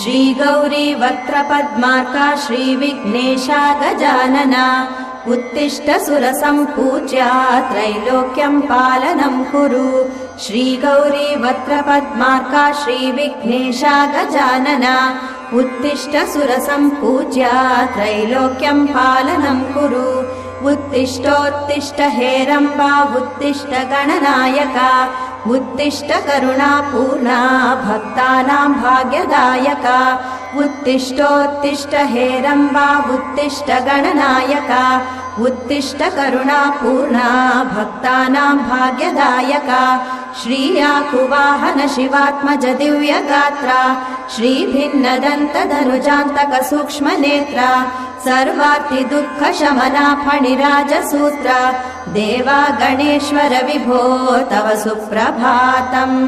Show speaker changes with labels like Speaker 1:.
Speaker 1: श्रीगौरी वक्त्रपद्मार्का श्रीविघ्नेशा गजानना उत्तिष्ठ सुरसम्पूज्या त्रैलोक्यं पालनं कुरु श्रीगौरी वक्त्रपद्मार्का श्रीविघ्नेशा गजानना उत्तिष्ठ सुरसम्पूज्या त्रैलोक्यं पालनं कुरु उत्तिष्ठोत्तिष्ठ हेरम्बा उत्तिष्ठ गणनायका उत्तिष्ठ करुणापूर्णा भक्तानां भाग्यदायका उत्तिष्ठोत्तिष्ठ हेरम्बा उत्तिष्ठ गणनायका उत्तिष्ठ करुणापूर्णा भक्तानां भाग्यदायका श्रीयाकुवाहन शिवात्मज दिव्यगात्रा श्रीभिन्नदन्तधनुजान्तक सूक्ष्मनेत्रा सर्वार्ति दुःख शमना फणिराजसूत्रा देवा गणेश्वर विभो तव सुप्रभातम्।